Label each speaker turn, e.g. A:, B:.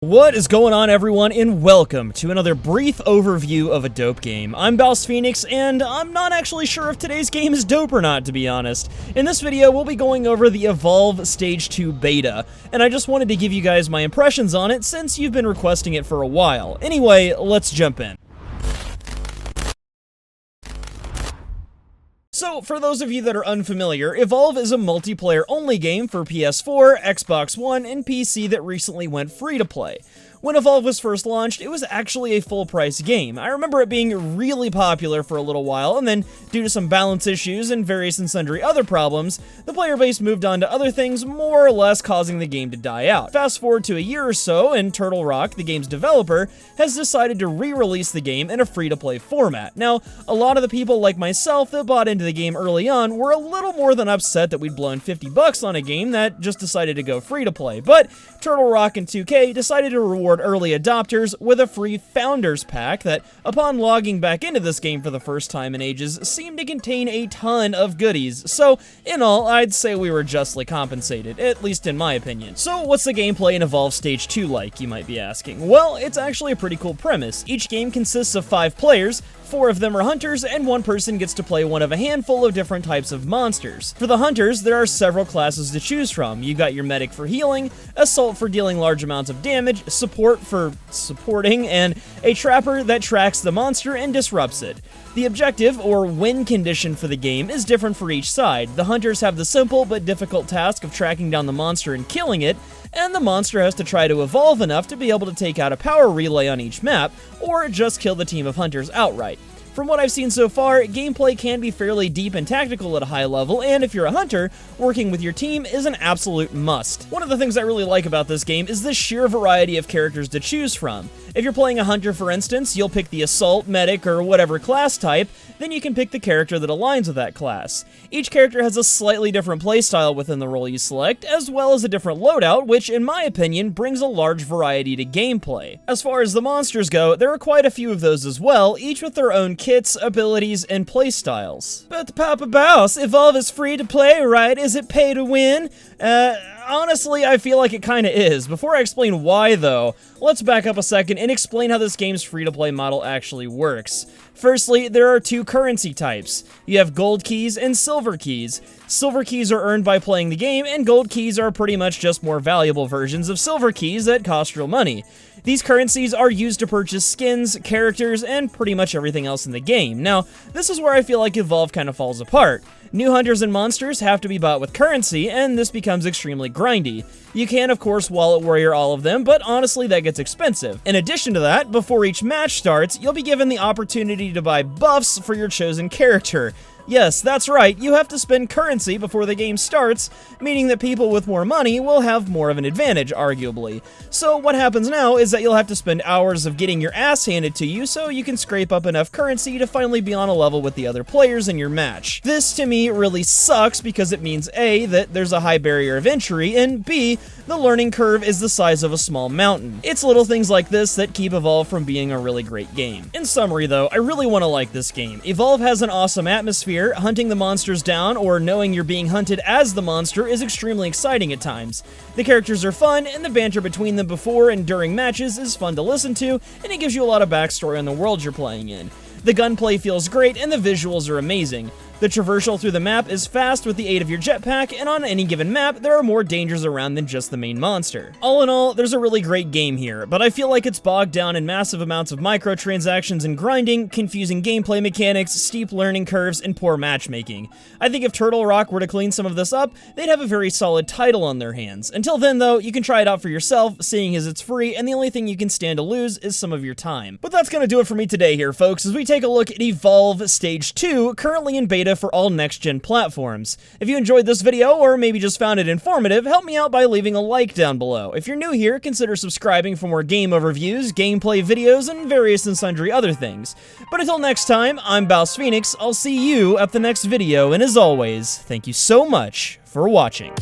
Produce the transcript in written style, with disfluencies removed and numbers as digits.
A: What is going on, everyone, and welcome to another brief overview of a dope game. I'm BouseFeenux, and I'm not actually sure if today's game is dope or not, to be honest. In this video, we'll be going over the Evolve Stage 2 beta, and I just wanted to give you guys my impressions on it since you've been requesting it for a while. Anyway, let's jump in. So, for those of you that are unfamiliar, Evolve is a multiplayer-only game for PS4, Xbox One, and PC that recently went free-to-play. When Evolve was first launched, it was actually a full-price game. I remember it being really popular for a little while, and then, due to some balance issues and various and sundry other problems, the player base moved on to other things, more or less causing the game to die out. Fast forward to a year or so, and Turtle Rock, the game's developer, has decided to re-release the game in a free-to-play format. Now, a lot of the people like myself that bought into the game early on were a little more than upset that we'd blown $50 on a game that just decided to go free-to-play, but Turtle Rock and 2K decided to reward early adopters with a free Founders Pack that, upon logging back into this game for the first time in ages, seemed to contain a ton of goodies. So, in all, I'd say we were justly compensated, at least in my opinion. So, what's the gameplay in Evolve Stage 2 like, you might be asking? Well, it's actually a pretty cool premise. Each game consists of 5 players, 4 of them are hunters, and 1 person gets to play one of a handful of different types of monsters. For the hunters, there are several classes to choose from. You got your medic for healing, assault for dealing large amounts of damage, support for supporting, and a trapper that tracks the monster and disrupts it. The objective, or win condition for the game, is different for each side. The hunters have the simple but difficult task of tracking down the monster and killing it, and the monster has to try to evolve enough to be able to take out a power relay on each map, or just kill the team of hunters outright. From what I've seen so far, gameplay can be fairly deep and tactical at a high level, and if you're a hunter, working with your team is an absolute must. One of the things I really like about this game is the sheer variety of characters to choose from. If you're playing a hunter, for instance, you'll pick the assault, medic, or whatever class type, then you can pick the character that aligns with that class. Each character has a slightly different playstyle within the role you select, as well as a different loadout, which, in my opinion, brings a large variety to gameplay. As far as the monsters go, there are quite a few of those as well, each with their own kits, abilities, and playstyles. But Papa Bouse, Evolve is free to play, right? Is it pay to win? Honestly, I feel like it kinda is. Before I explain why, though, let's back up a second and explain how this game's free-to-play model actually works. Firstly, there are 2 currency types. You have gold keys and silver keys. Silver keys are earned by playing the game, and gold keys are pretty much just more valuable versions of silver keys that cost real money. These currencies are used to purchase skins, characters, and pretty much everything else in the game. Now, this is where I feel like Evolve kind of falls apart. New hunters and monsters have to be bought with currency, and this becomes extremely grindy. You can, of course, wallet warrior all of them, but honestly, that gets expensive. In addition to that, before each match starts, you'll be given the opportunity to buy buffs for your chosen character. Yes, that's right, you have to spend currency before the game starts, meaning that people with more money will have more of an advantage, arguably. So what happens now is that you'll have to spend hours of getting your ass handed to you so you can scrape up enough currency to finally be on a level with the other players in your match. This, to me, really sucks because it means A, that there's a high barrier of entry, and B, the learning curve is the size of a small mountain. It's little things like this that keep Evolve from being a really great game. In summary, though, I really want to like this game. Evolve has an awesome atmosphere. Hunting the monsters down, or knowing you're being hunted as the monster, is extremely exciting at times. The characters are fun, and the banter between them before and during matches is fun to listen to, and it gives you a lot of backstory on the world you're playing in. The gunplay feels great, and the visuals are amazing. The traversal through the map is fast with the aid of your jetpack, and on any given map, there are more dangers around than just the main monster. All in all, there's a really great game here, but I feel like it's bogged down in massive amounts of microtransactions and grinding, confusing gameplay mechanics, steep learning curves, and poor matchmaking. I think if Turtle Rock were to clean some of this up, they'd have a very solid title on their hands. Until then, though, you can try it out for yourself, seeing as it's free, and the only thing you can stand to lose is some of your time. But that's gonna do it for me today here, folks, as we take a look at Evolve Stage 2, currently in beta for all next-gen platforms. If you enjoyed this video, or maybe just found it informative, help me out by leaving a like down below. If you're new here, consider subscribing for more game overviews, gameplay videos, and various and sundry other things. But until next time, I'm BouseFeenux, I'll see you at the next video, and as always, thank you so much for watching.